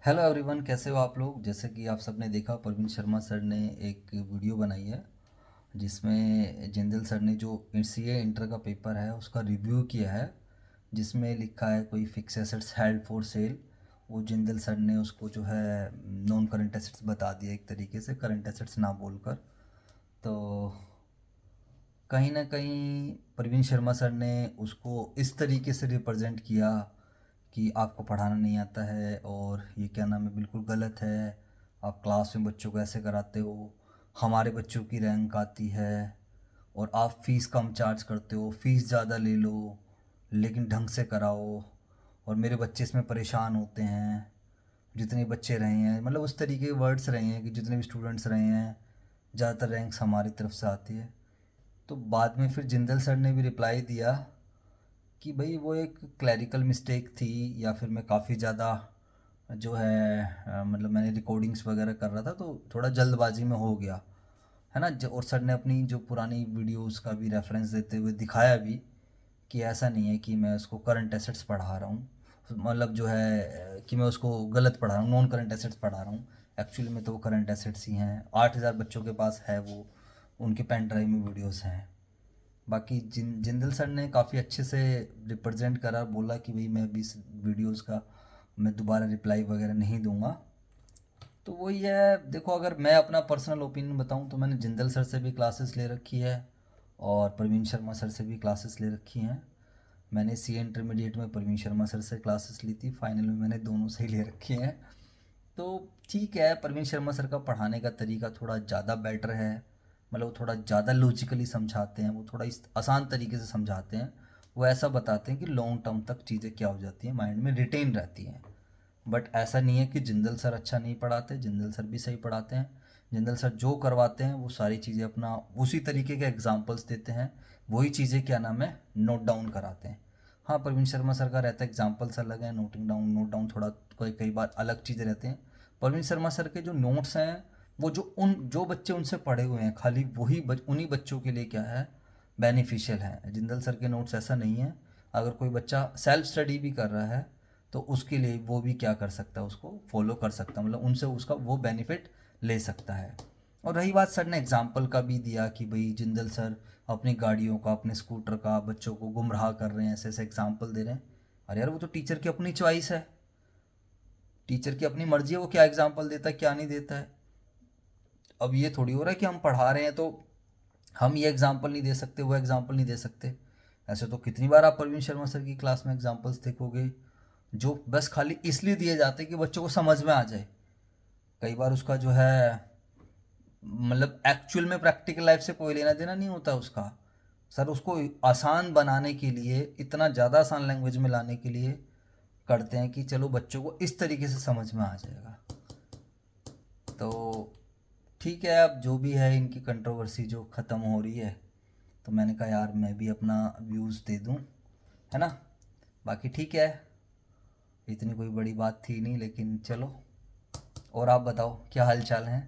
Hello everyone, कैसे हो आप लोग। जैसे कि आप सबने देखा, प्रवीण शर्मा सर ने एक वीडियो बनाई है जिसमें जिंदल सर ने जो सीए इंटर का पेपर है उसका रिव्यू किया है, जिसमें लिखा है कोई fix assets held for sale. वो जिंदल सर ने उसको जो है नॉन करंट एसेट्स बता दिया, एक तरीके से करंट एसेट्स ना बोलकर। तो कहीं ना कहीं प्रवीण शर्मा सर ने उसको इस तरीके से रिप्रेजेंट किया कि आपको पढ़ाना नहीं आता है और ये क्या नाम है, बिल्कुल गलत है। आप क्लास में बच्चों को ऐसे कराते हो, हमारे बच्चों की रैंक आती है और आप फ़ीस कम चार्ज करते हो, फ़ीस ज़्यादा ले लो लेकिन ढंग से कराओ, और मेरे बच्चे इसमें परेशान होते हैं। जितने बच्चे रहे हैं, मतलब उस तरीके के वर्ड्स रहे हैं कि जितने भी स्टूडेंट्स रहे हैं ज़्यादातर रैंक्स हमारी तरफ से आती है। तो बाद में फिर जिंदल सर ने भी रिप्लाई दिया कि भाई वो एक क्लैरिकल मिस्टेक थी, या फिर मैं काफ़ी ज़्यादा जो है मतलब मैंने रिकॉर्डिंग्स वगैरह कर रहा था तो थोड़ा जल्दबाजी में हो गया है ना। और सर ने अपनी जो पुरानी वीडियोस का भी रेफरेंस देते हुए दिखाया भी कि ऐसा नहीं है कि मैं उसको करंट एसेट्स पढ़ा रहा हूँ, मतलब जो है कि मैं उसको गलत पढ़ा रहा हूँ, नॉन करंट एसेट्स पढ़ा रहा हूँ। एक्चुअली में तो वो करंट एसेट्स ही हैं। 8,000 बच्चों के पास है वो, उनके पेन ड्राइव में वीडियोस हैं। बाकी जिंदल सर ने काफ़ी अच्छे से रिप्रेजेंट करा, बोला कि भाई मैं भी इस वीडियोस का मैं दोबारा रिप्लाई वगैरह नहीं दूंगा। तो वही है, देखो अगर मैं अपना पर्सनल ओपिनियन बताऊं तो मैंने जिंदल सर से भी क्लासेस ले रखी है और प्रवीण शर्मा सर से भी क्लासेस ले रखी हैं। मैंने सी इंटरमीडिएट में प्रवीण शर्मा सर से क्लासेस ली थी, फाइनल में मैंने दोनों से ही ले रखी हैं। तो ठीक है, प्रवीण शर्मा सर का पढ़ाने का तरीका थोड़ा ज़्यादा बेटर है, मतलब वो थोड़ा ज़्यादा लॉजिकली समझाते हैं, वो थोड़ा इस आसान तरीके से समझाते हैं। वो ऐसा बताते हैं कि लॉन्ग टर्म तक चीज़ें क्या हो जाती हैं, माइंड में रिटेन रहती हैं। बट ऐसा नहीं है कि जिंदल सर अच्छा नहीं पढ़ाते, जिंदल सर भी सही पढ़ाते हैं। जिंदल सर जो करवाते हैं वो सारी चीज़ें अपना उसी तरीके के एग्जाम्पल्स देते हैं, वही चीज़ें क्या नाम है नोट डाउन कराते हैं। हाँ, प्रवीण शर्मा सर का रहता है एग्जाम्पल्स अलग हैं, नोटिंग डाउन नोट डाउन थोड़ा कोई कई बार अलग चीज़ें रहते हैं। प्रवीण शर्मा सर के जो नोट्स हैं वो जो बच्चे उनसे पढ़े हुए हैं खाली वही उन्हीं बच्चों के लिए क्या है बेनिफिशियल है। जिंदल सर के नोट्स ऐसा नहीं है, अगर कोई बच्चा सेल्फ स्टडी भी कर रहा है तो उसके लिए वो भी क्या कर सकता है, उसको फॉलो कर सकता है, मतलब उनसे उसका वो बेनिफिट ले सकता है। और रही बात, सर ने एग्जाम्पल का भी दिया कि भाई जिंदल सर अपनी गाड़ियों का, अपने स्कूटर का बच्चों को गुमराह कर रहे हैं, ऐसे ऐसे एग्जाम्पल दे रहे हैं। अरे यार, वो तो टीचर की अपनी चॉइस है, टीचर की अपनी मर्जी है वो क्या एग्जाम्पल देता है क्या नहीं देता है। अब ये थोड़ी हो रहा है कि हम पढ़ा रहे हैं तो हम ये एग्जाम्पल नहीं दे सकते, वो एग्जाम्पल नहीं दे सकते। ऐसे तो कितनी बार आप प्रवीण शर्मा सर की क्लास में एग्जाम्पल्स देखोगे जो बस खाली इसलिए दिए जाते हैं कि बच्चों को समझ में आ जाए। कई बार उसका जो है मतलब एक्चुअल में प्रैक्टिकल लाइफ से कोई लेना देना नहीं होता उसका। सर उसको आसान बनाने के लिए, इतना ज़्यादा आसान लैंग्वेज में लाने के लिए करते हैं कि चलो बच्चों को इस तरीके से समझ में आ जाएगा। तो ठीक है, अब जो भी है इनकी कंट्रोवर्सी जो ख़त्म हो रही है, तो मैंने कहा यार मैं भी अपना व्यूज़ दे दूं, है ना। बाकी ठीक है, इतनी कोई बड़ी बात थी नहीं, लेकिन चलो। और आप बताओ क्या हाल चाल है।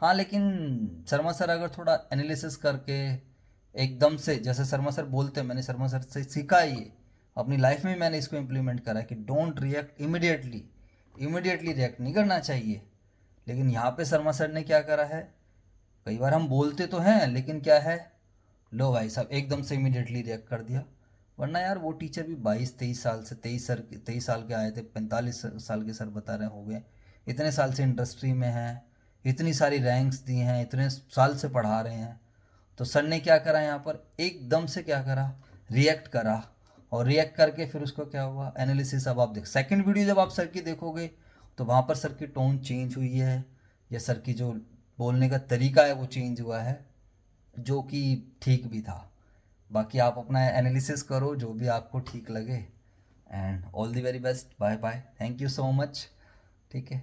हाँ, लेकिन शर्मा सर अगर थोड़ा एनालिसिस करके एकदम से, जैसे शर्मा सर बोलते हैं, मैंने शर्मा सर से सीखा है ये, अपनी लाइफ में मैंने इसको इम्प्लीमेंट करा है कि don't react immediately, immediately react नहीं करना चाहिए। लेकिन यहाँ पे शर्मा सर ने क्या करा है, कई बार हम बोलते तो हैं लेकिन क्या है, लो भाई साहब एकदम से इमीडिएटली रिएक्ट कर दिया। वरना यार वो टीचर भी 22-23 साल से, 23 साल के आए थे, 45 साल के सर बता रहे हो गए, इतने साल से इंडस्ट्री में हैं, इतनी सारी रैंक्स दी हैं, इतने साल से पढ़ा रहे हैं। तो सर ने क्या करा यहाँ पर, एकदम से क्या करा, रिएक्ट करा। और रिएक्ट करके फिर उसको क्या हुआ, एनालिसिस। अब आप देख सेकंड वीडियो जब आप सर की देखोगे तो वहाँ पर सर की टोन चेंज हुई है, या सर की जो बोलने का तरीका है वो चेंज हुआ है, जो कि ठीक भी था। बाकी आप अपना एनालिसिस करो जो भी आपको ठीक लगे। And all the very best, bye bye, thank you so much. ठीक है।